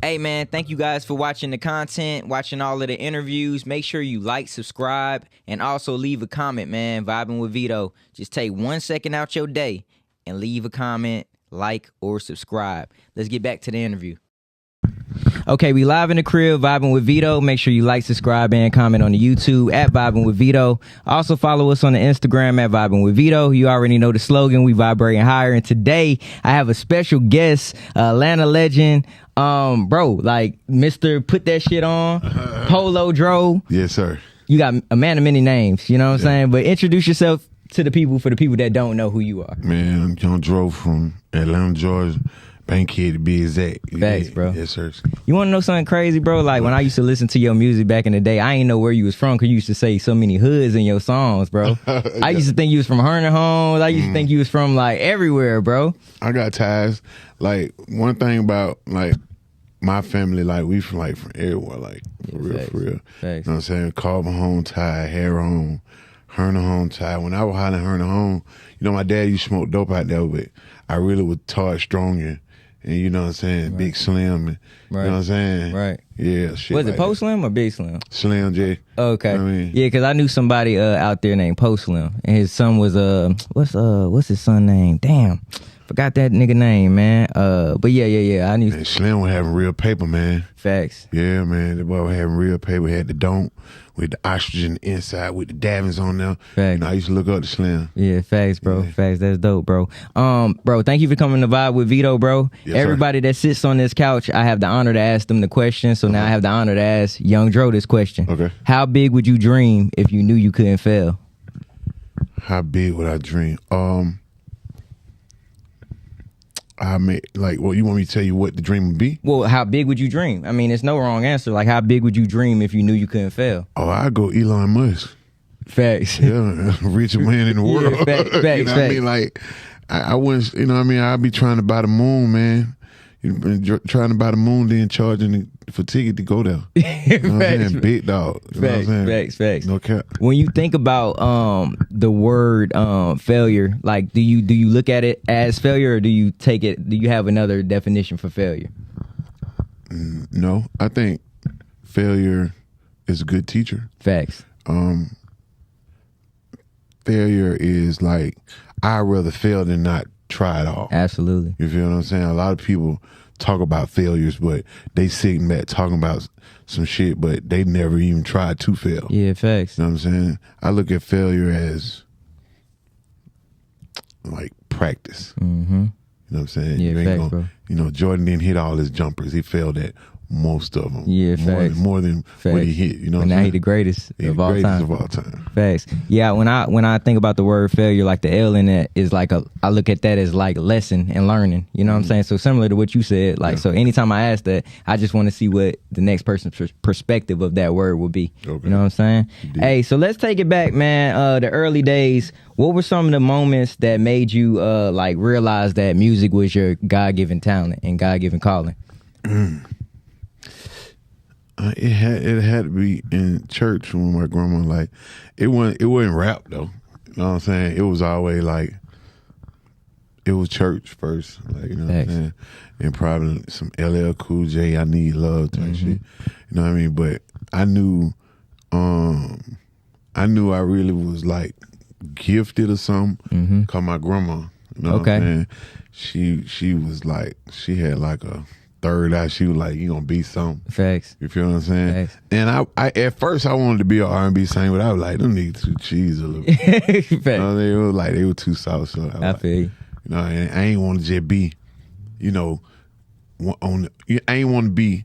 Hey, man, thank you guys for watching the content, watching all of the interviews. Make sure you like, subscribe, and also leave a comment, man. Vibing with Veto. Just take 1 second out your day and leave a comment, like, or subscribe. Let's get back to the interview. Okay, we live in the crib, Vibing with Veto. Make sure you like, subscribe, and comment on the YouTube at Vibing with Veto. Also follow us on the Instagram at Vibing with Veto. You already know the slogan, we vibrating higher. And today I have a special guest, Atlanta legend, bro, like Mr. Put That Shit On, Polo Dro. Yes, sir. You got a man of many names, you know what I'm saying? But introduce yourself to the people, for the people that don't know who you are. Man, I'm Young Dro from Atlanta, Georgia. Bankhead to be exact. Thanks, bro. Yes, sir. You want to know something crazy, bro? Like, when I used to listen to your music back in the day, I ain't know where you was from because you used to say so many hoods in your songs, bro. I used to think you was from Herndon Homes. I used to think you was from, like, everywhere, bro. I got ties. Like, one thing about, like, my family, like, we from everywhere, like, for real, for real. Thanks. You know what I'm saying? Carver home tie, Harrow home, Herndon home tie. When I was hollering Herndon home, you know, my dad used to smoke dope out there, but I really was Todd Strong and you know what I'm saying, Big Slim, and, you know what I'm saying? Right. Yeah, shit. Was it like Post Slim or Big Slim? Slim J. Okay. You know what I mean? Yeah, because I knew somebody out there named Post Slim, and his son was what's his son name? Damn, forgot that nigga name, man. But yeah. I knew. And Slim was having real paper, man. Facts. Yeah, man. The boy was having real paper. Had the don't with the oxygen inside with the davins on there. Facts. You know, I used to look up to Slim. Yeah, facts, bro. Yeah. Facts. That's dope, bro. Bro, thank you for coming to Vibe with Veto, bro. Yes, Everybody that sits on this couch, I have the honor to ask them the question. So now I have the honor to ask Young Dro this question. Okay. How big would you dream if you knew you couldn't fail? How big would I dream? I mean, like, well, you want me to tell you what the dream would be? Well, how big would you dream? I mean, it's no wrong answer. Like, how big would you dream if you knew you couldn't fail? Oh, I'd go Elon Musk. Facts. Yeah, richest man in the world. Yeah, facts, you know facts. what I mean? Like, I wouldn't, you know what I mean? I'd be trying to buy the moon, man. Trying to buy the moon, then charging for ticket to go there. You know what I'm saying? Big dog. You know what I'm saying? Facts. No cap. When you think about the word failure, like do you look at it as failure, or do you have another definition for failure? No, I think failure is a good teacher. Facts. Failure is like, I'd rather fail than not try at all. Absolutely. You feel what I'm saying? A lot of people talk about failures, but they sitting back talking about some shit, but they never even tried to fail. Yeah, facts. You know what I'm saying? I look at failure as like practice. Mm-hmm. You know what I'm saying? Yeah, you ain't facts, bro. You know, Jordan didn't hit all his jumpers. He failed at most of them. Yeah, facts. More than what he hit. You know what And I'm now saying? he the greatest He of the all greatest time. of all time. Facts. Yeah, when I think about the word failure, like the L in it is like I look at that as like lesson and learning. You know what I'm saying? So similar to what you said. Like, so anytime I ask that, I just want to see what the next person's perspective of that word would be. Okay. You know what I'm saying? Hey, so let's take it back, man. The early days. What were some of the moments that made you like realize that music was your God-given talent and God-given calling? It had to be in church when my grandma, like, it wasn't rap though. You know what I'm saying? It was always like, it was church first, like, you know what I'm saying? And probably some LL Cool J, I Need Love type shit. You know what I mean? But I knew I really was like gifted or something. Cause my grandma, you know what I'm saying? She was like, she had like a third eye. She was like, you gonna be something. Facts. You feel what I'm saying? Facts. And I at first I wanted to be an R&B singer, but I was like, them niggas too cheesy a little bit. Facts. You know, they were too soft. So I feel you. You know, and I ain't want to just be, you know, I ain't want to be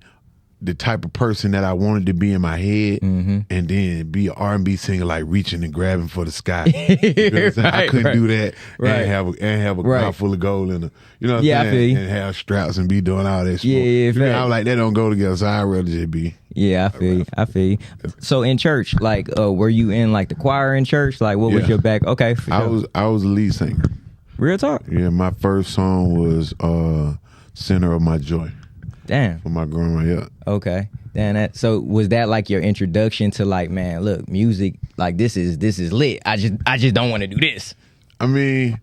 the type of person that I wanted to be in my head, and then be an R&B singer, like reaching and grabbing for the sky. You know what I'm saying? I couldn't do that and have a car full of gold in it. You know what I'm saying? I feel you. And have straps and be doing all that shit. Yeah, You know, I facts. was like, that don't go together, so I'd rather just be. Yeah, I feel you. So in church, like, were you in like the choir in church? Like, what was Yeah. your back? Okay, for sure. I was the lead singer. Real talk. Yeah, my first song was Center of My Joy Damn. for my grandma, yeah. Okay. Damn. So was that like your introduction to like, man, look, music, like this is lit. I just don't want to do this. I mean,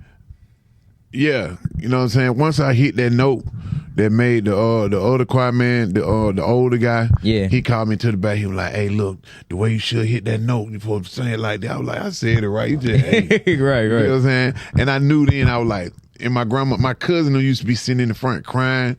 yeah, you know what I'm saying? Once I hit that note, that made the other choir man, the older guy. Yeah. He called me to the back. He was like, "Hey, look, the way you should hit that note, you supposed to say it like that." I was like, "I said it right." You just, hey. Right. You know what I'm saying? And I knew then. I was like, and my cousin who used to be sitting in the front crying,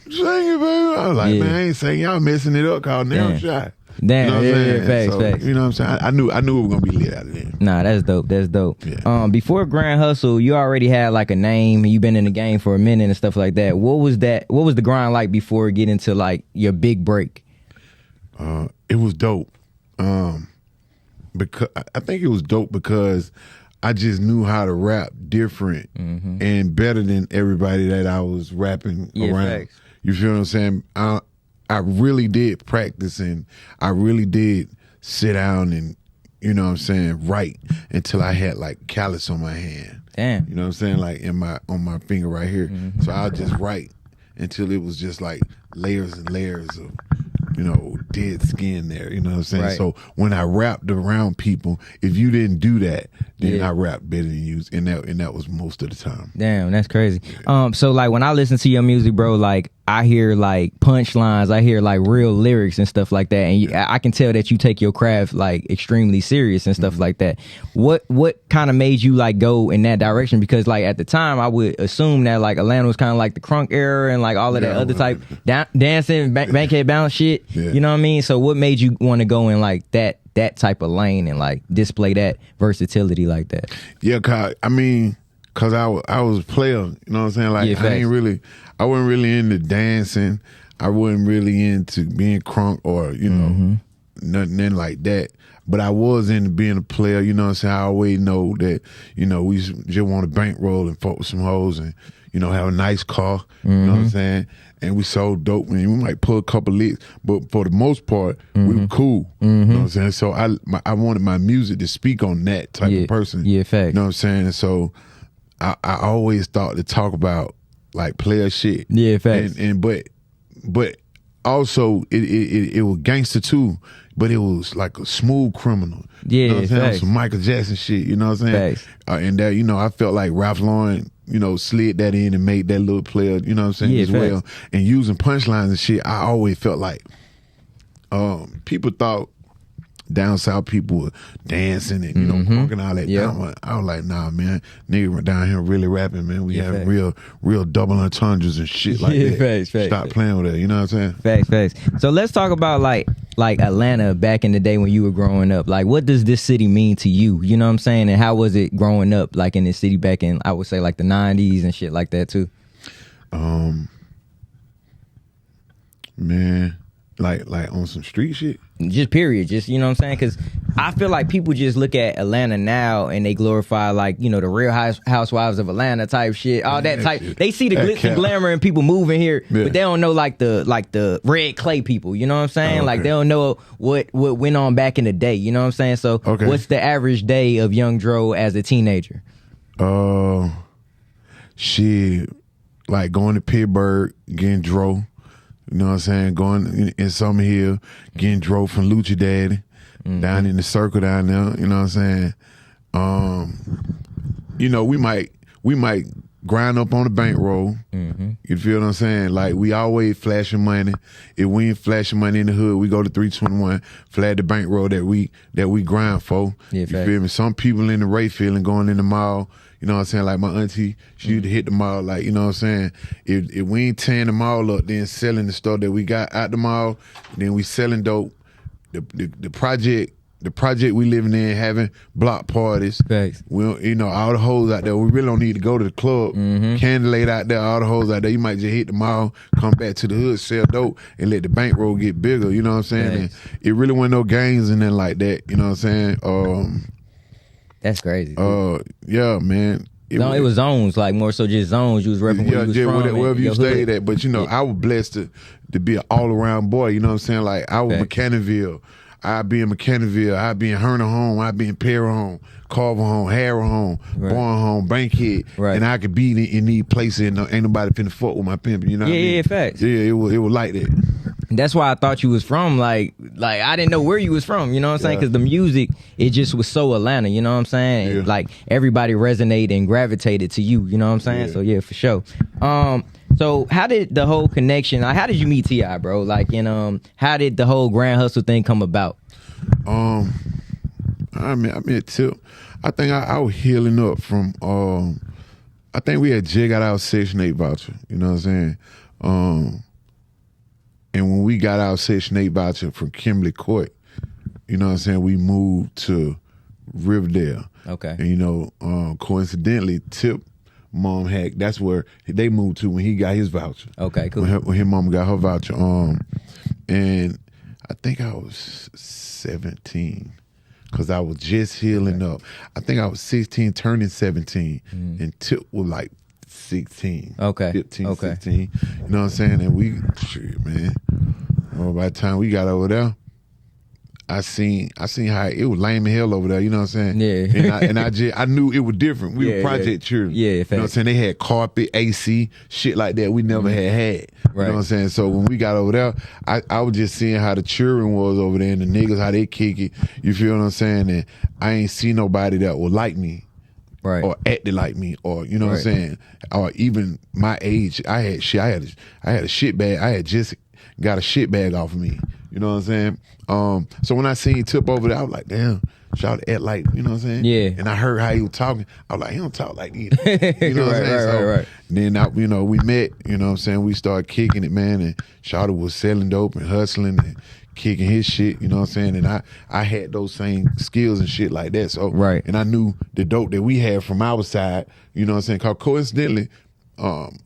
"Sing it, baby." I was like, "Man, I ain't saying y'all messing it up, cause now I'm shy." Damn, you know what I'm saying? Facts. You know what I'm saying? I knew it was gonna be lit out of there. Nah, that's dope. Yeah. Before Grand Hustle, you already had like a name. You've been in the game for a minute and stuff like that. What was the grind like before getting to like your big break? It was dope. Because I think it was dope because I just knew how to rap different and better than everybody that I was rapping around. Facts. You feel what I'm saying? I really did practice and I really did sit down and, you know what I'm saying, write until I had like callus on my hand. Damn. You know what I'm saying? Like on my finger right here. So I'll just write until it was just like layers and layers of, you know, dead skin there. You know what I'm saying? Right. So when I rapped around people, if you didn't do that, then I rapped better than you. And that was most of the time. Damn, that's crazy. So like when I listen to your music, bro, like I hear like punchlines, I hear like real lyrics and stuff like that, and I can tell that you take your craft like extremely serious and stuff like that. What kind of made you like go in that direction? Because like at the time, I would assume that like Atlanta was kind of like the crunk era and like all of that other type dancing, bankhead bounce shit. Yeah. You know what I mean? So what made you want to go in like that type of lane and like display that versatility like that? Yeah, cause I was a player, you know what I'm saying? Like I wasn't really into dancing. I wasn't really into being crunk or, you know, nothing like that. But I was into being a player, you know what I'm saying? I always know that, you know, we just want to bankroll and fuck with some hoes and, you know, have a nice car, you know what I'm saying? And we sold dope and we might pull a couple licks, but for the most part, we were cool. You know what I'm saying? So I wanted my music to speak on that type of person. Yeah, facts. You know what I'm saying? And so I always thought to talk about like player shit. Yeah, facts. But also it was gangster too, but it was like a smooth criminal. Yeah, you know what I'm saying? facts. Some Michael Jackson shit, you know what I'm saying? Facts. And that, you know, I felt like Ralph Lauren, you know, slid that in and made that little player, you know what I'm saying, Yeah, as well. And using punchlines and shit, I always felt like people thought down south people were dancing and, you know, punking all that. I was like, nah, man, nigga down here really rapping, man. We having real double entendres and shit like that. Facts. Stop playing with that, you know what I'm saying? Facts. So let's talk about like Atlanta back in the day when you were growing up. Like, what does this city mean to you? You know what I'm saying? And how was it growing up like in this city back in, I would say, like the 90s and shit like that too? Man, like on some street shit? Just period. Just, you know what I'm saying? Because I feel like people just look at Atlanta now and they glorify like, you know, the Real Housewives of Atlanta type shit, all that type. Shit. They see the glitz and glamour and people moving here, but they don't know like the red clay people. You know what I'm saying? Okay. Like they don't know what went on back in the day. You know what I'm saying? So what's the average day of Young Dro as a teenager? Shit, like going to Pittsburgh, getting dro. You know what I'm saying? Going in Summer Hill, getting drove from Lucha Daddy, down in the circle down there. You know what I'm saying? You know, we might grind up on the bankroll. You feel what I'm saying? Like we always flashing money. If we ain't flashing money in the hood, we go to 321, flag the bankroll that we grind for. Yeah, you feel me? Some people in the Rayfield and going in the mall. You know what I'm saying? Like my auntie, she used to hit the mall. Like, you know what I'm saying? If we ain't tearing the mall up, then selling the stuff that we got out the mall, then we selling dope. The project we living in, having block parties. Thanks. We don't, you know, all the hoes out there. We really don't need to go to the club. Candlelight out there, all the hoes out there. You might just hit the mall, come back to the hood, sell dope, and let the bankroll get bigger. You know what I'm saying? And it really wasn't no gangs and nothing like that. You know what I'm saying? That's crazy. Yeah, man. It was zones, like more so just zones. You was repping where you was from. Wherever you stayed at. But, you know, I was blessed to be an all-around boy. You know what I'm saying? Like, I was McKinnonville. I'd be in McKinnonville. I'd be in Herner home. I'd be in Perry home, Carver home, Harrow home, Bourne home, Bankhead. And I could be in these places and ain't nobody finna fuck with my pimping. You know what I mean? Yeah, facts. Yeah, it was like that. That's why I thought you was from, like I didn't know where you was from, you know what I'm saying? Because the music, it just was so Atlanta, you know what I'm saying? And like everybody resonated and gravitated to you know what I'm saying? So yeah, for sure. So So how did the whole connection? Like, how did you meet T.I., bro? Like, and how did the whole Grand Hustle thing come about? I met Tip. I think I was healing up from. I think we had just got our Section 8 voucher. You know what I'm saying? And when we got our Section 8 voucher from Kimberly Court, you know what I'm saying, we moved to Riverdale. Okay. And, you know, coincidentally, Tip mom had, that's where they moved to when he got his voucher. Okay, cool. When his mom got her voucher. And I think I was 17 because I was just healing up. I think I was 16 turning 17 and Tip was like 16. Okay. 15, 16. You know what I'm saying? And we, shit, man. Well, by the time we got over there, I seen how it was lame as hell over there. You know what I'm saying? Yeah. And I knew it was different. We were project children. Yeah, you know what I'm saying? They had carpet, AC, shit like that we never had. Right. You know what I'm saying? So when we got over there, I was just seeing how the children was over there and the niggas, how they kick it. You feel what I'm saying? And I ain't see nobody that would like me. Right. Or acted like me, or you know what I'm saying, or even my age. I had a shit bag. I had just got a shit bag off of me. You know what I'm saying? So when I seen Tip over there, I was like, damn, shout act like, you know what I'm saying? Yeah. And I heard how he was talking. I was like, he don't talk like either. You know what I'm saying? Right. Then you know, we met. You know what I'm saying? We started kicking it, man. And Shawty was selling dope and hustling and kicking his shit, you know what I'm saying? And I had those same skills and shit like that. So and I knew the dope that we had from our side, you know what I'm saying? Cause coincidentally, I'm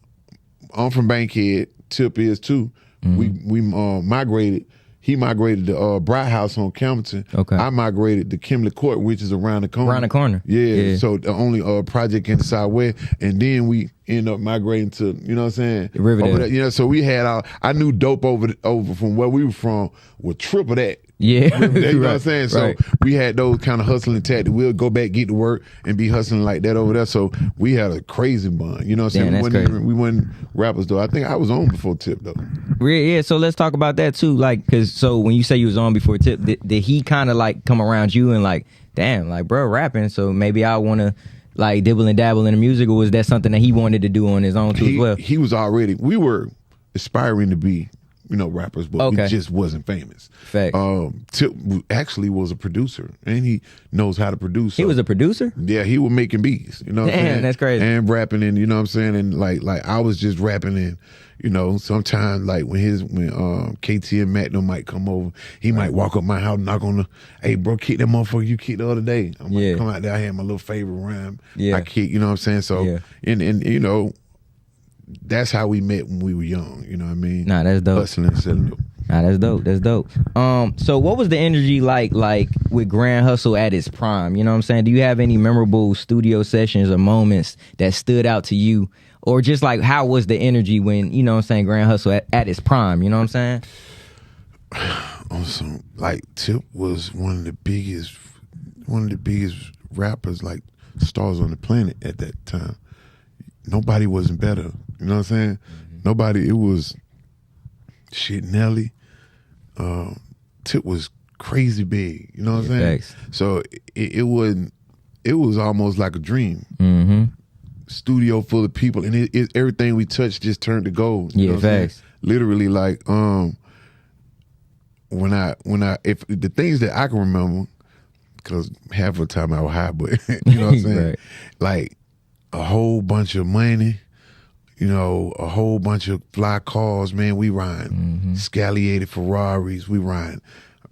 from Bankhead, Tip is too. We migrated. He migrated to Bright House on Campbellton. Okay. I migrated to Kimberly Court, which is around the corner. Around the corner. Yeah. So the only project in the Southwest. And then we end up migrating to, you know what I'm saying? Riverdale. You know, so we had I knew dope over from where we were from was triple that. Yeah. Riverdale, you know what I'm saying? So we had those kind of hustling tactics. We'll go back, get to work, and be hustling like that over there. So we had a crazy bond. You know what I'm saying? We weren't rappers though. I think I was on before Tip though. Yeah, so let's talk about that too. Like, cause so when you say you was on before Tip, did he kind of like come around you and like, damn, like bro, rapping, so maybe I want to like dibble and dabble in the music, or was that something that he wanted to do on his own too as well? He was already, we were aspiring to be, you know, rappers, but we just wasn't famous. Facts. Tip actually was a producer, and he knows how to produce. He was a producer? Yeah, he was making beats. You know what I'm saying? That's crazy. And rapping, and you know what I'm saying? And like I was just rapping, and you know, sometimes like when KT and Matt might come over, he might walk up my house, knock on the, hey bro, kick that motherfucker you kicked the other day. I'm like, come out there, I had my little favorite rhyme. I kick, you know what I'm saying? So and you know, that's how we met when we were young, you know what I mean? Nah, that's dope. Hustling and selling dope. Nah, that's dope. That's dope. So what was the energy like with Grand Hustle at its prime? You know what I'm saying? Do you have any memorable studio sessions or moments that stood out to you? Or just like, how was the energy when, you know what I'm saying, Grand Hustle at its prime? You know what I'm saying? Also, like Tip was one of the biggest rappers, like stars on the planet at that time. Nobody wasn't better. You know what I'm saying? Nobody. It was shit. Nelly. Tip was crazy big. You know what I'm saying? Thanks. So it wasn't. It was almost like a dream. Studio full of people, and everything we touched just turned to gold. You know what I'm saying? Literally, like when I if the things that I can remember, because half of the time I was high, but you know what I'm saying? Like a whole bunch of money, you know, a whole bunch of fly cars, man. We riding scalliated Ferraris. We riding.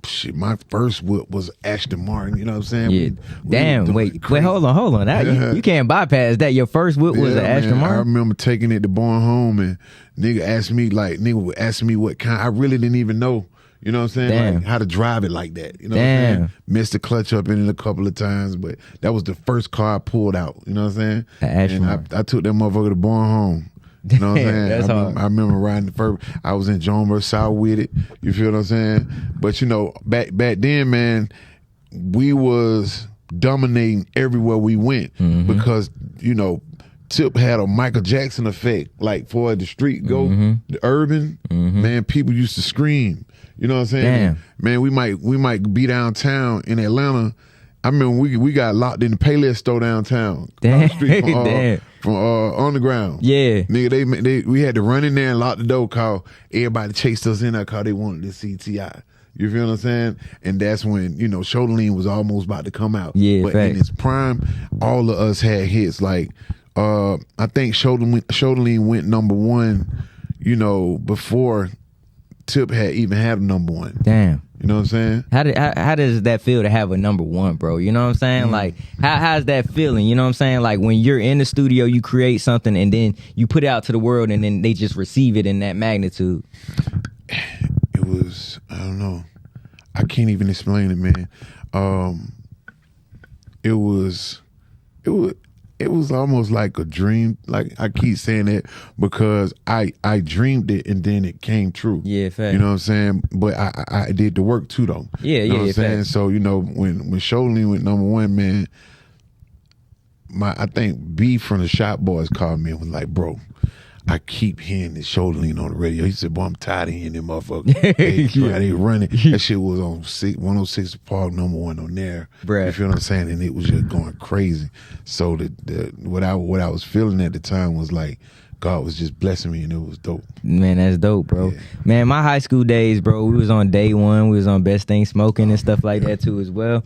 Shit, my first whip was Aston Martin. You know what I'm saying? Yeah. Damn. Wait. Hold on. That, you can't bypass that. Your first whip was an Aston Martin. I remember taking it to Born Home, and nigga would ask me what kind. I really didn't even know. You know what I'm saying? Like how to drive it like that. You know what I'm saying? Missed the clutch up in it a couple of times, but that was the first car I pulled out. You know what I'm saying? And I took that motherfucker to Born Home. You know what I'm saying? That's hard. I remember riding the first. I was in Jonesboro South with it. You feel what I'm saying? But you know, back then, man, we was dominating everywhere we went because you know, Tip had a Michael Jackson effect. Like for the street go, the urban, man, people used to scream. You know what I'm saying? Damn. Man, we might be downtown in Atlanta. I remember we got locked in the Payless store downtown. Damn. Street from Underground. Yeah. Nigga, we had to run in there and lock the door, call everybody chased us in there, cause they wanted to see T.I. You feel what I'm saying? And that's when, Shoulder Lean was almost about to come out. Yeah, but facts. in its prime, all of us had hits. Like, I think Shoulder Lean went number one, before Tip had even had a number one. Damn. You know what I'm saying? How does that feel to have a number one, bro? You know what I'm saying? Like, how's that feeling? You know what I'm saying? Like, when you're in the studio, you create something and then you put it out to the world and then they just receive it in that magnitude. It was, I don't know. I can't even explain it, man. It was almost like a dream. Like, I keep saying that because I dreamed it and then it came true. Yeah, fact. You know what I'm saying? But I did the work too, though. Yeah, you know yeah, what I'm saying? fact. So, when Shoulder Lean went number one, man, I think B from the Shop Boys called me and was like, bro, I keep hearing this Shoulder Lean on the radio. He said, boy, I'm tired of hearing them motherfuckers. They running. That shit was on 106 Park, number one on there. Bruh. You feel what I'm saying? And it was just going crazy. So what I was feeling at the time was like, God was just blessing me, and it was dope. Man, that's dope, bro. Yeah. Man, my high school days, bro, we was on day one. We was on Best Thing Smoking and stuff like that too as well.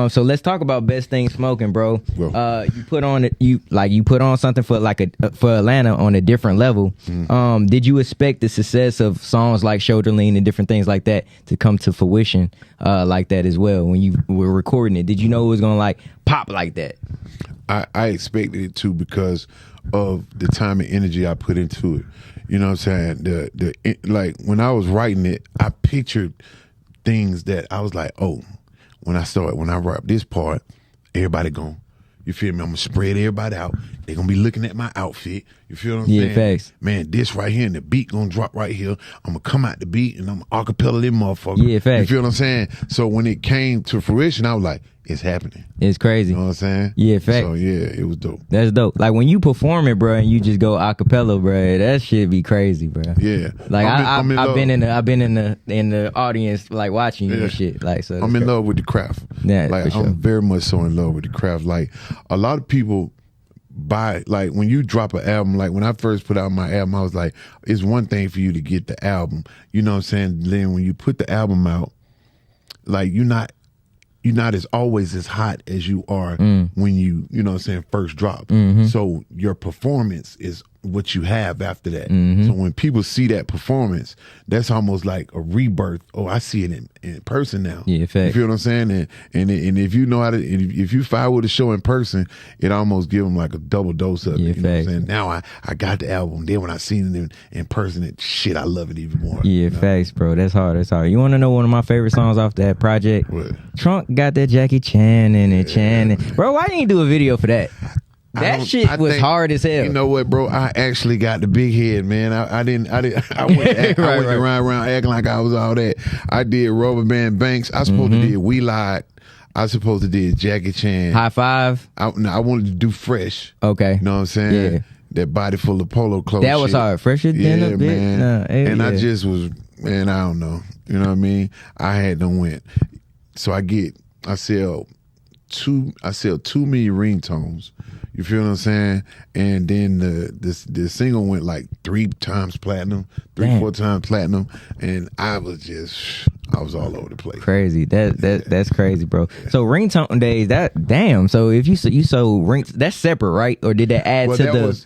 So let's talk about Best Thing Smoking, bro. Well. You put on something for for Atlanta on a different level. Did you expect the success of songs like Shoulder Lean and different things like that to come to fruition like that as well when you were recording it? Did you know it was gonna like pop like that? I expected it to because of the time and energy I put into it. You know what I'm saying? Like when I was writing it, I pictured things that I was like, oh, when I rap this part, everybody gon', you feel me? I'm gonna spread everybody out. They gonna be looking at my outfit. You feel what I'm saying? Yeah, facts. Man, this right here and the beat gonna drop right here. I'm gonna come out the beat and I'm gonna acapella them motherfuckers. Yeah, facts. You feel what I'm saying? So when it came to fruition, I was like, it's happening. It's crazy. You know what I'm saying? Yeah, facts. So yeah, it was dope. That's dope. Like when you perform it, bro, and you just go acapella, bro, that shit be crazy, bro. Yeah. Like I'm in I've love. been in the audience like watching you and shit. Like so. I'm in love with the craft. Yeah, like for sure. I'm very much so in love with the craft. Like a lot of people buy, like when you drop an album, like when I first put out my album, I was like, it's one thing for you to get the album. You know what I'm saying? Then when you put the album out, like you're not as always as hot as you are when you know what I'm saying, first drop. So your performance is what you have after that. So when people see that performance, that's almost like a rebirth. Oh, I see it in person now. Yeah, fact. You feel what I'm saying? And if you know how to, if you fire with a show in person, it almost give them like a double dose of Yeah, it. You know what I'm fact. saying? Now I got the album. Then when I seen it in person, shit, I love it even more. Yeah, you know? facts, bro. That's hard. You want to know one of my favorite songs off that project? What? Trunk got that Jackie Chan and Chan. Bro, why didn't you do a video for that? That shit was hard as hell. You know what, bro? I actually got the big head, man. I wasn't around acting like I was all that. I did Rubber Band Banks. I supposed to did We Lied. I supposed to did Jackie Chan. High Five. I wanted to do Fresh. Okay. You know what I'm saying? Yeah. That body full of polo clothes. That was shit. hard. Fresher than a bit. Man. Nah, and yeah. I just was, man, I don't know. You know what I mean? I had them went. So I sell 2 million ringtones. You feel what I'm saying? And then the single went like 3 times platinum, 4 times platinum, and I was all over the place. Crazy. That's crazy, bro. So ringtone days. So if you sold rings, that's separate, right? Or did that add to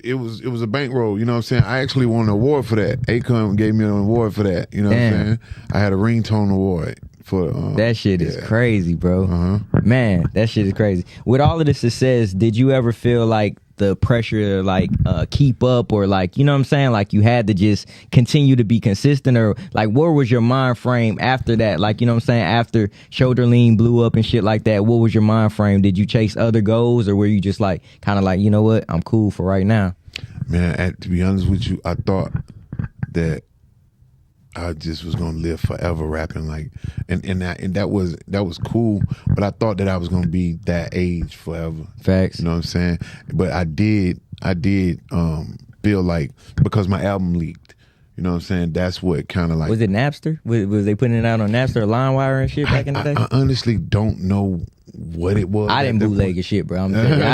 it was a bankroll. You know what I'm saying? I actually won an award for that. Acom gave me an award for that. You know what I'm saying? I had a ringtone award. That shit is crazy, bro. Man, that shit is crazy. With all of the success, did you ever feel like the pressure to like keep up, or like, you know what I'm saying, like you had to just continue to be consistent, or like what was your mind frame after that? Like, you know what I'm saying, after Shoulder Lean blew up and shit like that, what was your mind frame? Did you chase other goals, or were you just like kind of like, you know what, I'm cool for right now? Man, to be honest with you, I thought that I just was gonna live forever rapping, like, and that was cool. But I thought that I was gonna be that age forever. Facts. You know what I'm saying? But I did feel like, because my album leaked. You know what I'm saying? That's what kind of like. Was it Napster? Was they putting it out on Napster or LimeWire and shit back in the day? I honestly don't know what it was. I didn't bootleg your shit, bro. I'm telling you.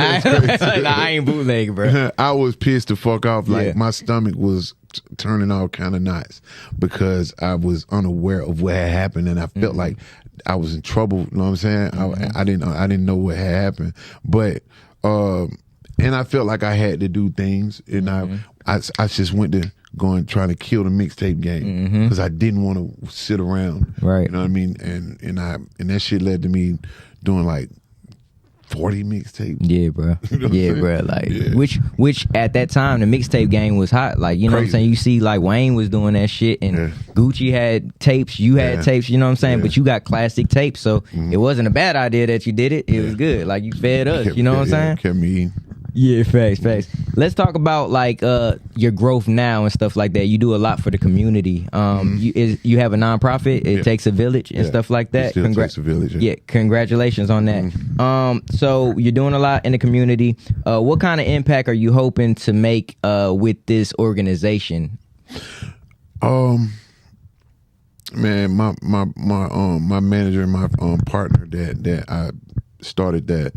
I ain't bootlegging, bro. I was pissed the fuck off. Like Yeah. my stomach was turning all kind of knots because I was unaware of what had happened, and I felt like I was in trouble. You know what I'm saying? I didn't know what had happened, but and I felt like I had to do things, and I just went to go and try to kill the mixtape game because I didn't want to sit around. Right. You know what I mean? And that shit led to me doing like 40 mixtapes. Yeah, bro. You know what I'm Yeah, saying? bro. Like, Yeah. which at that time the mixtape game was hot. Like, you know what I'm Crazy. saying? You see, like Wayne was doing that shit, and Yeah. Gucci had tapes. You had Yeah. tapes. You know what I'm saying? Yeah. But you got classic tapes, so it wasn't a bad idea that you did it. It was good. Like you fed us. You know what I'm saying? Kept me eating. Yeah, facts. Let's talk about like your growth now and stuff like that. You do a lot for the community. You have a nonprofit. It Yeah. takes a village and Yeah. stuff like that. It still takes a village. Yeah, congratulations on that. So you're doing a lot in the community. What kind of impact are you hoping to make with this organization? Man, my manager and my partner that I started that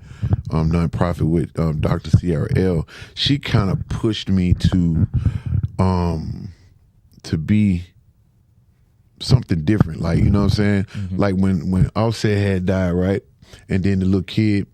nonprofit with, Dr. Sierra L. She kind of pushed me to be something different. Like, you know what I'm saying? Like when Offset had died, right? And then the little kid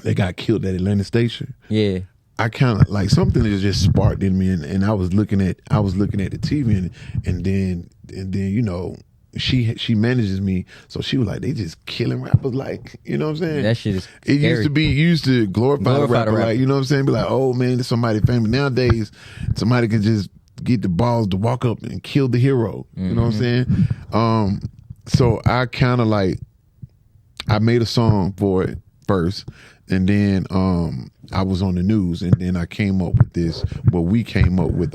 that got killed at Atlanta Station. Yeah. I kind of like something that just sparked in me, and I was looking at the TV, and then you know, she manages me, so she was like, they just killing rappers, like, you know what I'm saying? That shit is It scary. used to glorify the rapper, like, you know what I'm saying? Be like, oh man, this somebody famous. Nowadays, somebody can just get the balls to walk up and kill the hero. You know what I'm saying? So I kind of like, I made a song for it first, and then I was on the news, and then I came up with this. What we came up with,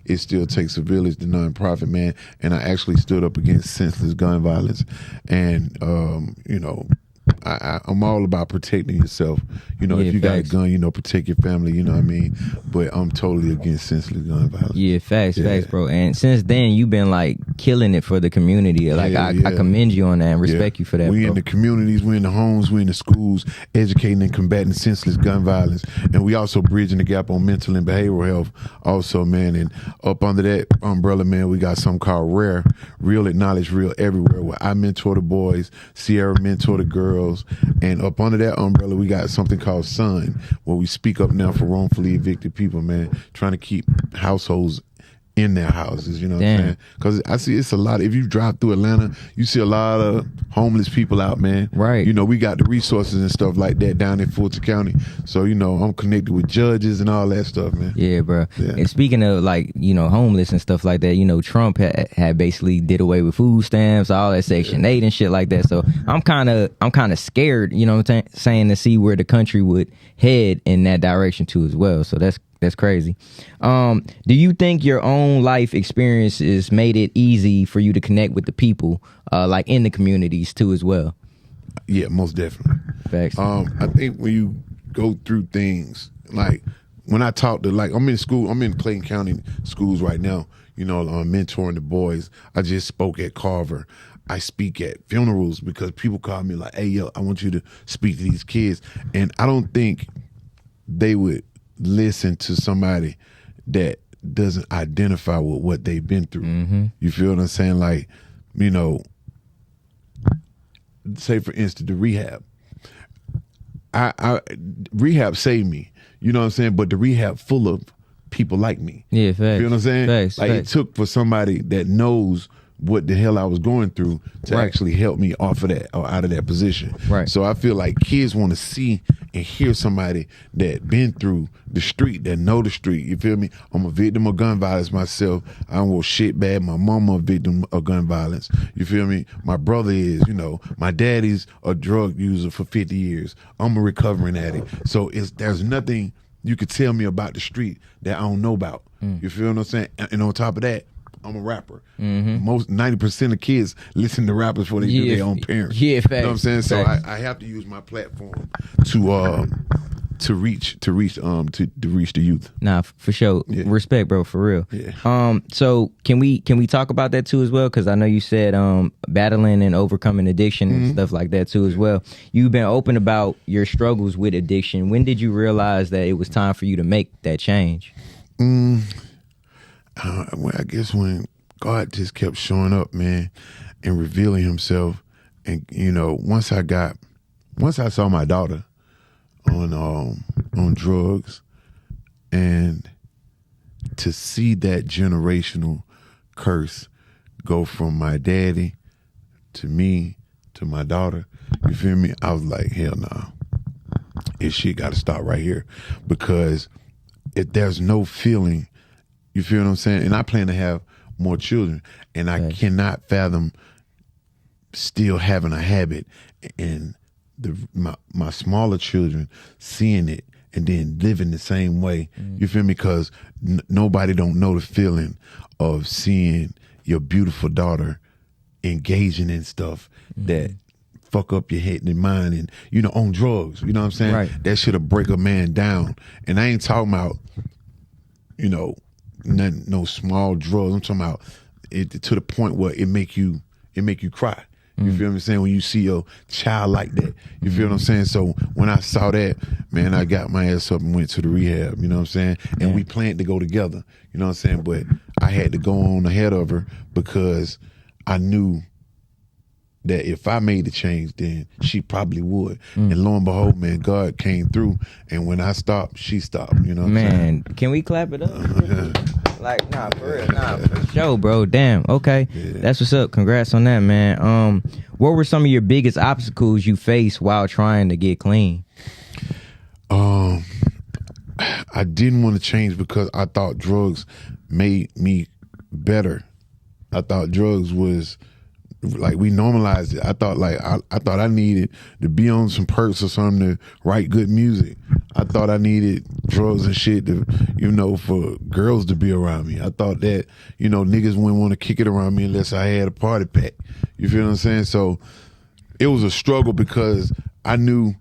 It Still Takes a Village, the nonprofit, man. And I actually stood up against senseless gun violence, and you know, I'm all about protecting yourself. You know, Yeah, if you facts. got a gun, you know, protect your family. You know what I mean? But I'm totally against senseless gun violence. Yeah, facts, Yeah. bro. And since then, you've been like killing it for the community. Like I commend you on that and respect you for that. We bro. in the communities, we in the homes, we in the schools, educating and combating senseless gun violence. And we also bridging the gap on mental and behavioral health also, man. And up under that umbrella, man, we got something called RARE, Real Acknowledge Real Everywhere, where I mentor the boys, Sierra mentor the girls. And up under that umbrella, we got something called SUN, where we speak up now for wrongfully evicted people, man, trying to keep households in their houses, you know what I'm saying? Because I see it's a lot. If you drive through Atlanta, you see a lot of homeless people out, man. Right. You know, we got the resources and stuff like that down in Fulton County. So, you know, I'm connected with judges and all that stuff, man. Yeah, bro. Yeah. And speaking of like, you know, homeless and stuff like that, you know, Trump had basically did away with food stamps, all that Section 8 and shit like that. So I'm kind of scared, you know what I'm saying, to see where the country would head in that direction too as well. So that's crazy. Do you think your own life experiences made it easy for you to connect with the people, like in the communities too as well? Yeah, most definitely. Facts. I think when you go through things, like when I talk to, like, I'm in school, I'm in Clayton County schools right now, you know, mentoring the boys. I just spoke at Carver. I speak at funerals because people call me like, hey, yo, I want you to speak to these kids. And I don't think they would listen to somebody that doesn't identify with what they've been through. You feel what I'm saying? Like, you know, say for instance, the rehab. Rehab saved me. You know what I'm saying? But the rehab full of people like me. Yeah, facts. You know what I'm saying? Facts, like facts. it took for somebody that knows what the hell I was going through to Right. actually help me off of that or out of that position. Right. So I feel like kids want to see and hear somebody that been through the street, that know the street. You feel me? I'm a victim of gun violence myself. I don't want shit bad. My mama a victim of gun violence. You feel me? My brother is, you know, my daddy's a drug user for 50 years. I'm a recovering addict. So there's nothing you could tell me about the street that I don't know about. You feel what I'm saying? And on top of that, I'm a rapper. Most 90% of kids listen to rappers before they do their own parents. Yeah, facts. You know what I'm saying? So Facts. I have to use my platform to reach the youth. Nah, for sure. Yeah. Respect, bro, for real. Yeah. So can we talk about that too as well? Because I know you said battling and overcoming addiction and stuff like that too as well. You've been open about your struggles with addiction. When did you realize that it was time for you to make that change? Well, I guess when God just kept showing up, man, and revealing himself. And, you know, once I saw my daughter on drugs, and to see that generational curse go from my daddy to me to my daughter, you feel me? I was like, hell no. This shit got to stop right here, because if there's no feeling, you feel what I'm saying? And I plan to have more children, and I cannot fathom still having a habit and my smaller children seeing it and then living the same way. You feel me? Because nobody don't know the feeling of seeing your beautiful daughter engaging in stuff that fuck up your head and mind, and, you know, on drugs. You know what I'm saying? Right. That shit'll break a man down. And I ain't talking about, you know, no small drugs. I'm talking about it to the point where it make you cry. You feel what I'm saying? When you see your child like that, you feel what I'm saying? So when I saw that, man, I got my ass up and went to the rehab, you know what I'm saying? And we planned to go together, you know what I'm saying? But I had to go on ahead of her, because I knew that if I made the change, then she probably would. And lo and behold, man, God came through. And when I stopped, she stopped. You know what I'm saying? Man, can we clap it up? Like, nah, for real. Nah, for sure, bro. Damn. Okay. Yeah. That's what's up. Congrats on that, man. What were some of your biggest obstacles you faced while trying to get clean? I didn't want to change because I thought drugs made me better. I thought drugs was, like, we normalized it. I thought I needed to be on some perks or something to write good music. I thought I needed drugs and shit to, you know, for girls to be around me. I thought that, you know, niggas wouldn't want to kick it around me unless I had a party pack. You feel what I'm saying? So it was a struggle, because I knew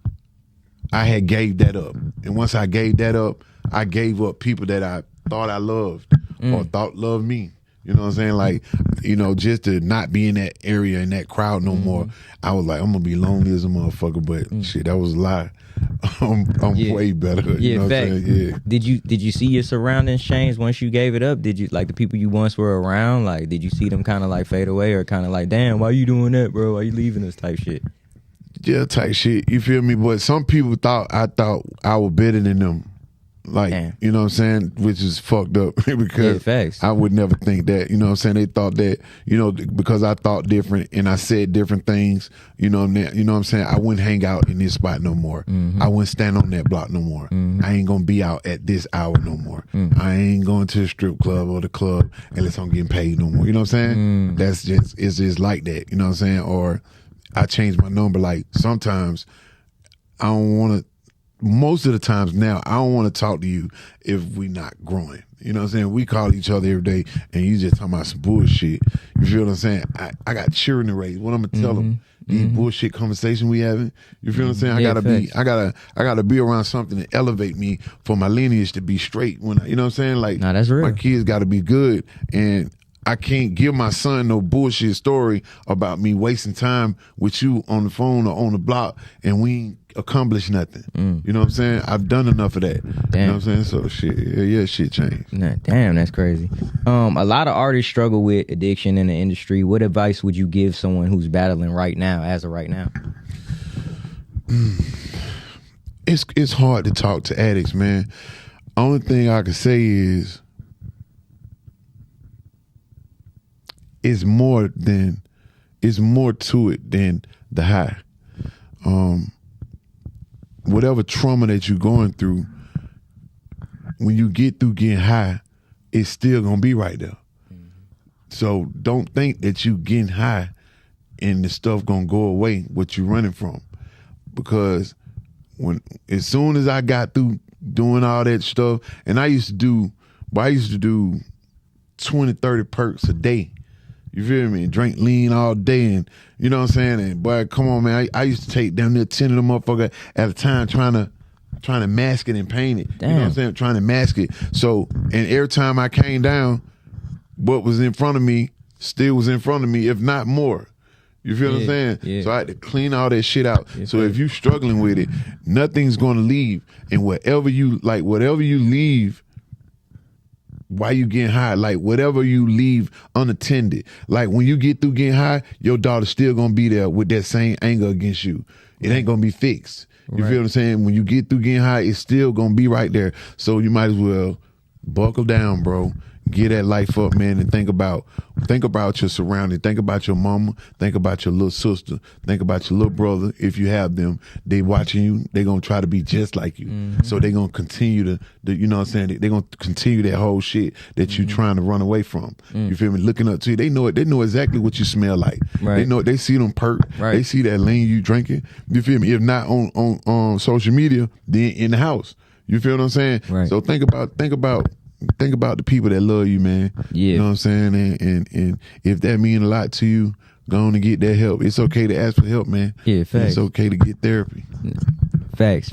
I had gave that up. And once I gave that up, I gave up people that I thought I loved or thought loved me. You know what I'm saying? Like, you know, just to not be in that area, in that crowd no more. I was like, I'm gonna be lonely as a motherfucker, but shit, that was a lie. I'm way better. You know what I'm saying? Yeah. Did you see your surroundings change once you gave it up? Did you, like, the people you once were around, like, did you see them kind of like fade away, or kind of like, damn, why you doing that, bro? Why you leaving us type shit? Yeah, type shit. You feel me? But some people thought I was better than them. Like, you know what I'm saying? Which is fucked up, because I would never think that. You know what I'm saying? They thought that, you know, because I thought different and I said different things, you know what I'm saying? I wouldn't hang out in this spot no more. I wouldn't stand on that block no more. I ain't gonna be out at this hour no more. I ain't going to the strip club or the club unless I'm getting paid no more. You know what I'm saying? It's just like that. You know what I'm saying? Or I changed my number. Like, sometimes I don't want to. Most of the times now, I don't want to talk to you if we not growing. You know what I'm saying? We call each other every day, and you just talking about some bullshit. You feel what I'm saying? I got children to raise. What I'm gonna tell them? These bullshit conversation we having. You feel what I'm saying? I gotta be around something to elevate me for my lineage to be straight. When you know what I'm saying? Like, nah, that's real. My kids got to be good, and I can't give my son no bullshit story about me wasting time with you on the phone or on the block, and we ain't accomplished nothing. You know what I'm saying? I've done enough of that. Damn. You know what I'm saying? So shit, shit changed. Nah, damn, that's crazy. A lot of artists struggle with addiction in the industry. What advice would you give someone who's battling right now, as of right now? It's hard to talk to addicts, man. Only thing I can say is it's more to it than the high. Whatever trauma that you're going through, when you get through getting high, it's still gonna be right there. So don't think that you getting high and the stuff gonna go away what you running from. Because as soon as I got through doing all that stuff, and I used to do 20, 30 perks a day. You feel me? Drink lean all day, and you know what I'm saying? And boy, come on, man. I used to take down near 10 of them motherfuckers at a time trying to trying to mask it and paint it. Damn. You know what I'm saying? Trying to mask it. So, and every time I came down, what was in front of me still was in front of me, if not more. You feel what I'm saying? Yeah. So I had to clean all that shit out. So if you struggling with it, nothing's gonna leave. And whatever you leave while you getting high, like whatever you leave unattended, like when you get through getting high, your daughter's still gonna be there with that same anger against you. It ain't gonna be fixed. You feel what I'm saying? When you get through getting high, it's still gonna be right there. So you might as well buckle down, bro. Get that life up, man, and think about your surroundings. Think about your mama. Think about your little sister. Think about your little brother. If you have them, they watching you. They gonna try to be just like you. So they gonna continue to you know what I'm saying? They gonna continue that whole shit that you trying to run away from. You feel me? Looking up to you. They know it. They know exactly what you smell like. Right. They know. They see them perk. Right. They see that lean you drinking. You feel me? If not on social media, then in the house. You feel what I'm saying? Right. So think about the people that love you, man. Yeah. You know what I'm saying? And if that mean a lot to you, go on and get that help. It's okay to ask for help, man. Yeah, facts. It's okay to get therapy. Facts.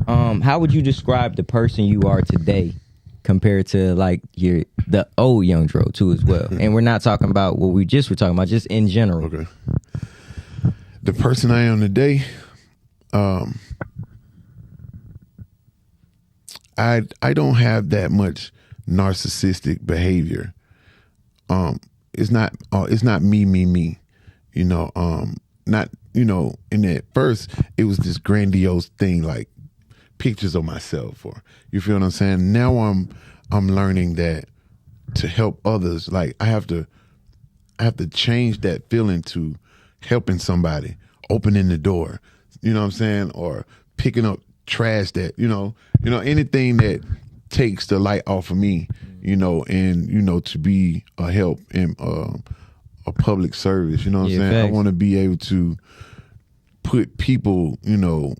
How would you describe the person you are today compared to like the old Young Dro too as well? And we're not talking about what we just were talking about, just in general. Okay. The person I am today, I don't have that much narcissistic behavior. It's not me. You know, not, you know, and at first it was this grandiose thing like pictures of myself, or you feel what I'm saying? Now I'm learning that to help others, like I have to change that feeling to helping somebody, opening the door, you know what I'm saying, or picking up trash that, you know, anything that takes the light off of me, you know, and, you know, to be a help and a public service, you know what I'm saying? Facts. I want to be able to put people, you know,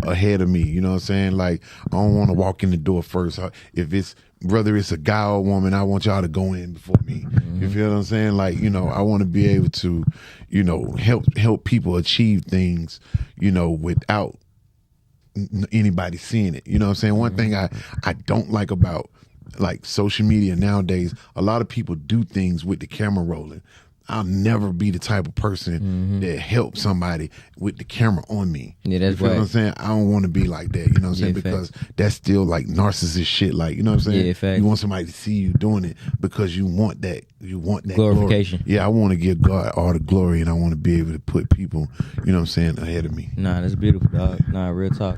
ahead of me, you know what I'm saying? Like, I don't want to walk in the door first. Whether it's a guy or a woman, I want y'all to go in before me. You feel what I'm saying? Like, you know, I want to be able to, you know, help people achieve things, you know, without anybody seeing it. You know what I'm saying? One thing I don't like about like social media nowadays, a lot of people do things with the camera rolling. I'll never be the type of person that helps somebody with the camera on me. Yeah, that's you feel right. what I'm saying? I don't want to be like that, you know what I'm saying? Because that's still like narcissist shit, like, you know what I'm saying? Yeah, facts. You want somebody to see you doing it because you want that Glorification. Glory. Yeah, I want to give God all the glory, and I want to be able to put people, you know what I'm saying, ahead of me. Nah, that's beautiful, dog. Nah, real talk.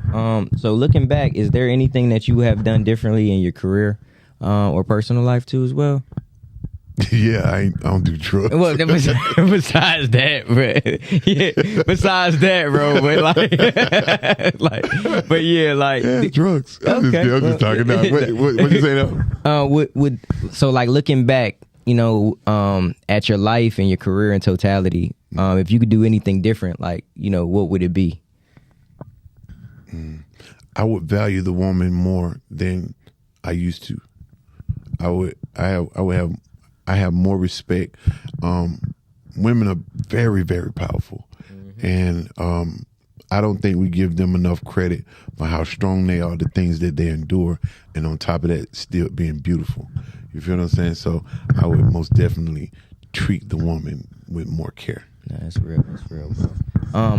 So looking back, is there anything that you have done differently in your career or personal life too as well? Yeah, I don't do drugs. Well, besides that, bro. Yeah, besides that, bro. But but yeah, like yeah, drugs. I'm just talking now. What you say now? So like looking back, you know, at your life and your career in totality, if you could do anything different, like, you know, what would it be? I would value the woman more than I used to. I have more respect. Women are very, very powerful. And I don't think we give them enough credit for how strong they are, the things that they endure, and on top of that, still being beautiful. You feel what I'm saying? So I would most definitely treat the woman with more care. Nah, that's real, bro.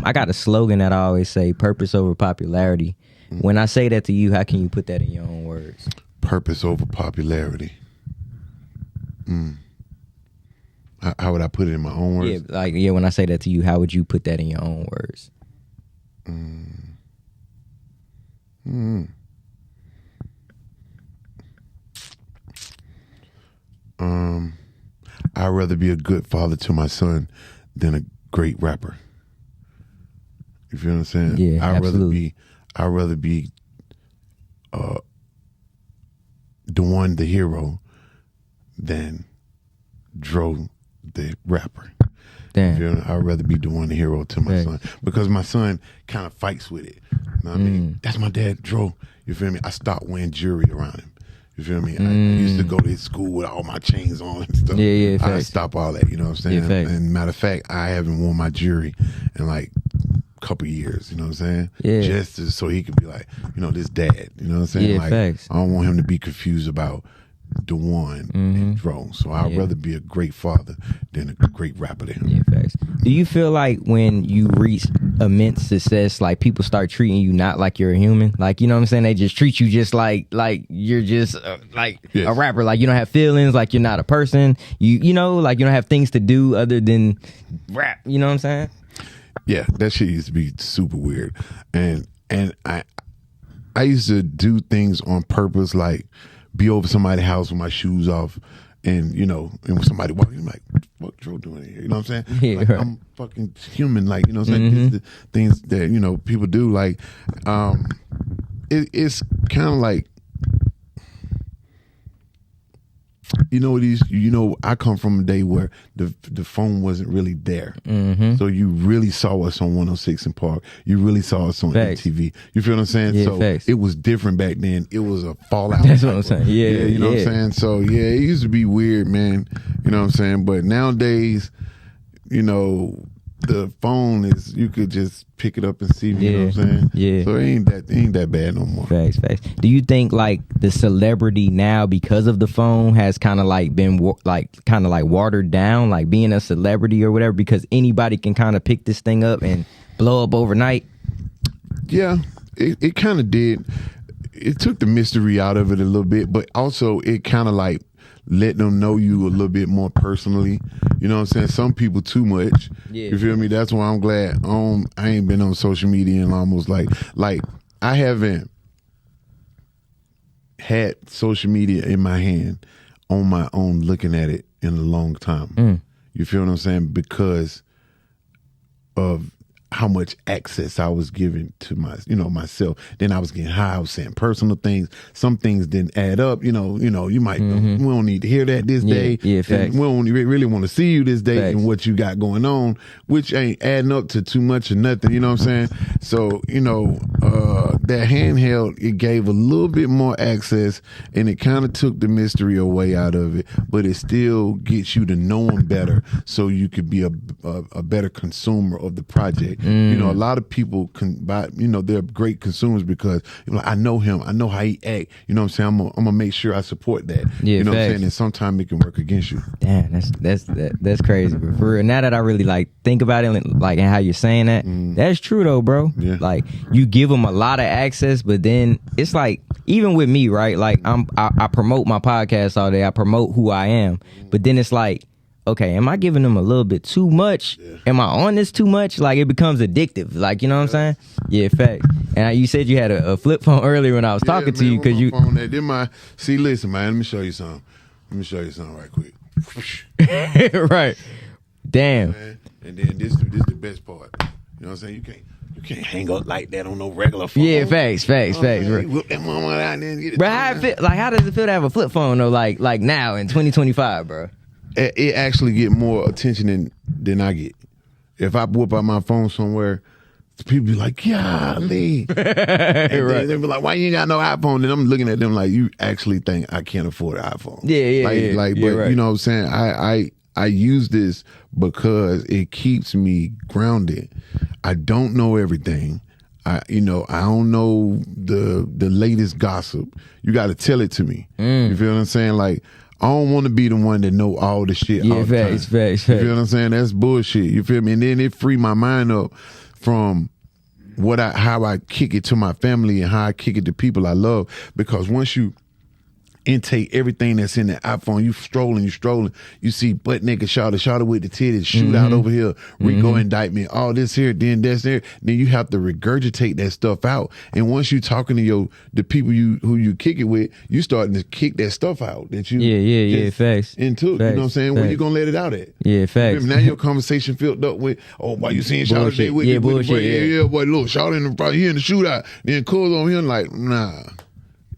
I got a slogan that I always say, purpose over popularity. When I say that to you, how can you put that in your own words? Purpose over popularity. How would I put it in my own words? Yeah, when I say that to you, how would you put that in your own words? I'd rather be a good father to my son than a great rapper. You feel what I'm saying? Yeah, absolutely. I'd rather be the hero than Dro the rapper. Damn. You feel me? I'd rather be the hero to my son, because my son kind of fights with it. You know what I mean? That's my dad, Dro. You feel me? I stopped wearing jewelry around him. You feel me? I used to go to his school with all my chains on and stuff. Yeah, I stopped all that, you know what I'm saying? Yeah, and matter of fact, I haven't worn my jewelry in like couple years, you know what I'm saying? Yeah. Just so he could be like, this dad, you know what I'm saying? Yeah, like, facts. I don't want him to be confused about the one and Dro. So I'd rather be a great father than a great rapper to him. Yeah, facts. Do you feel like when you reach immense success, like people start treating you not like you're a human? Like, you know what I'm saying? They just treat you just like you're just a rapper. Like you don't have feelings. Like you're not a person. You know, like you don't have things to do other than rap. You know what I'm saying? Yeah, that shit used to be super weird, and I used to do things on purpose, like be over somebody's house with my shoes off, and and when somebody walking, I'm like, what Dro doing here? You know what I'm saying? Yeah, like, right. I'm fucking human, like what I'm saying. It's the things that people do, like it's kind of like. I come from a day where the phone wasn't really there. So you really saw us on 106 in Park. You really saw us on MTV. You feel what I'm saying? Yeah, so facts. It was different back then. It was a fallout. That's what I'm saying. Yeah, you know what I'm saying? So yeah, it used to be weird, man. You know what I'm saying? But nowadays, the phone is, you could just pick it up and see me, you know what I'm saying? Yeah. So it ain't that bad no more. Facts. Do you think like the celebrity now, because of the phone, has kind of like been watered down, like being a celebrity or whatever, because anybody can kind of pick this thing up and blow up overnight? Yeah, it kind of did. It took the mystery out of it a little bit, but also it kind of like let them know you a little bit more personally. You know what I'm saying? Some people too much. Yeah. You feel me? That's why I'm glad I ain't been on social media in almost like I haven't had social media in my hand on my own looking at it in a long time. You feel what I'm saying? Because of how much access I was giving to myself. Then I was getting high. I was saying personal things. Some things didn't add up. You might we don't need to hear that this day. Yeah, facts. We don't really want to see you this day Facts. and what you got going on, which ain't adding up to too much or nothing. You know what I'm saying? So that handheld, it gave a little bit more access, and it kind of took the mystery away out of it. But it still gets you to know them better, so you could be a better consumer of the project. A lot of people can buy, they're great consumers because I know him, I know how he act. You know what I'm saying? I'm gonna make sure I support that. Yeah, you know what I'm facts. saying? And sometimes it can work against you. Damn, that's crazy. But for real, now that I really like think about it, like and how you're saying that, that's true though, bro. Yeah. Like you give them a lot of access, but then it's like even with me, right? Like I promote my podcast all day. I promote who I am, but then it's like, okay, am I giving them a little bit too much? Yeah. Am I on this too much? Like it becomes addictive. Like, you know what I'm saying? Yeah, fact. And you said you had a flip phone earlier when I was talking to you because you. Phone see, listen, man. Let me show you something. Right quick. Right. Damn. Man. And then this the best part. You know what I'm saying? You can't hang up like that on no regular phone. Yeah, facts. Whip that mama out there and get it. Bro, how does it feel to have a flip phone though? Like now in 2025, bro. It actually get more attention than I get. If I whip out my phone somewhere, people be like, golly. And right. they be like, why you ain't got no iPhone? And I'm looking at them like, you actually think I can't afford an iPhone. Yeah. But right. you know what I'm saying? I use this because it keeps me grounded. I don't know everything. I don't know the latest gossip. You got to tell it to me. You feel what I'm saying? Like, I don't want to be the one that know all the shit all the time. Facts. You feel what I'm saying? That's bullshit. You feel me? And then it free my mind up from how I kick it to my family and how I kick it to people I love. Because once you intake everything that's in the iPhone, you strolling, you see butt naked shawty with the titties, shoot out over here, Rico indictment, all this here, then that's there. Then you have to regurgitate that stuff out. And once you talking to the people who you kick it with, you starting to kick that stuff out that you facts. into. Facts. You know what I'm saying? Where you gonna let it out at? Yeah, facts. Remember, now your conversation filled up with, why you seeing shawty today with bullshit. Yeah, boy, look, shawty in the front, he in the shootout. Then calls on him like, nah.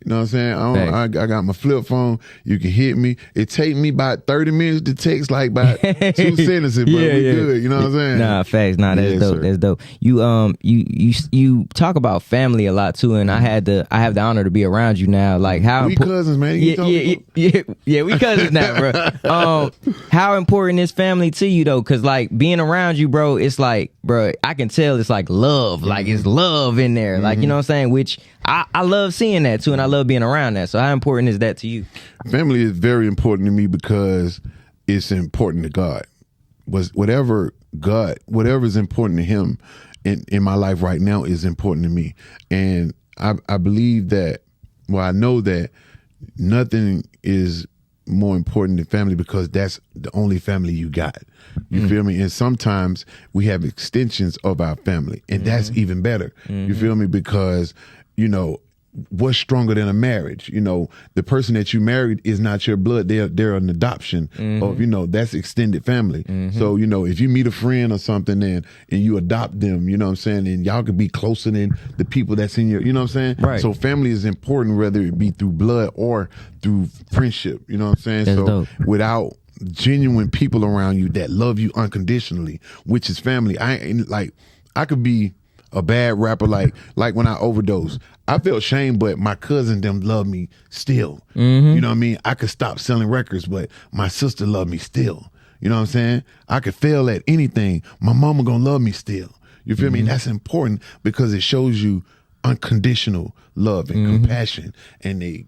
You know what I'm saying? I got my flip phone. You can hit me. It take me about 30 minutes to text like about 2 sentences, but we good. You know what I'm saying? Nah, facts. Nah, that's dope. Sir. That's dope. You talk about family a lot too, and I have the honor to be around you now. Like how we cousins, man. Yeah, we cousins now, bro. How important is family to you though? Cause like being around you, bro, it's like, bro, I can tell it's like love. Like it's love in there. Like, you know what I'm saying? Which I love seeing that too, and I love being around that. So how important is that to you? Family is very important to me because it's important to God. Whatever is important to him in my life right now is important to me. And I believe that, well, I know that nothing is more important than family because that's the only family you got. You feel me? And sometimes we have extensions of our family, and that's even better. You feel me? Because, you know, what's stronger than a marriage? You know, the person that you married is not your blood. They're an adoption of, you know, that's extended family. So, you know, if you meet a friend or something and you adopt them, you know what I'm saying, and y'all could be closer than the people that's in your, you know what I'm saying? Right. So family is important, whether it be through blood or through friendship, you know what I'm saying? That's so dope. Without genuine people around you that love you unconditionally, which is family, I could be a bad rapper, like when I overdosed. I felt shame, but my cousin them love me still. You know what I mean? I could stop selling records, but my sister loved me still. You know what I'm saying? I could fail at anything. My mama gonna love me still. You feel me? And that's important because it shows you unconditional love and compassion, and they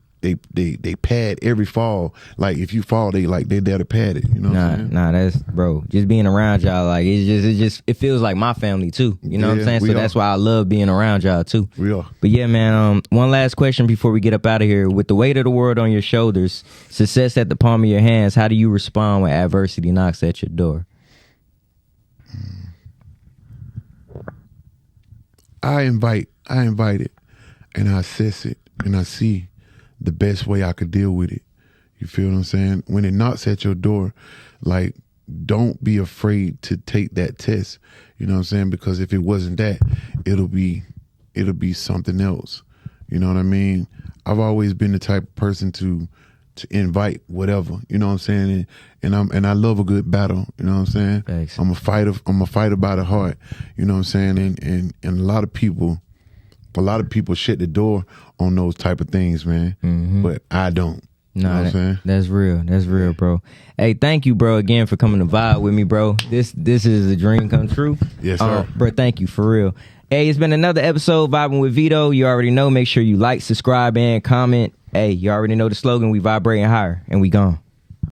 pad every fall. Like if you fall, they there to pad it. You know what I'm saying? Nah, that's, bro, just being around y'all, like it feels like my family too. You know what I'm saying? So that's why I love being around y'all too. We are. But yeah, man, one last question before we get up out of here. With the weight of the world on your shoulders, success at the palm of your hands, how do you respond when adversity knocks at your door? I invite it, and I assess it, and I see the best way I could deal with it. You feel what I'm saying? When it knocks at your door, like, don't be afraid to take that test. You know what I'm saying? Because if it wasn't that, it'll be something else. You know what I mean? I've always been the type of person to invite whatever. You know what I'm saying? And I love a good battle. You know what I'm saying? Thanks. I'm a fighter by the heart. You know what I'm saying? And a lot of people shut the door on those type of things, man. But I don't. No, you know what I'm saying? That's real. That's real, bro. Hey, thank you, bro, again for coming to vibe with me, bro. This is a dream come true. Yes, sir. Bro, thank you for real. Hey, it's been another episode Vibing with Veto. You already know. Make sure you like, subscribe, and comment. Hey, you already know the slogan. We vibrating higher, and we gone.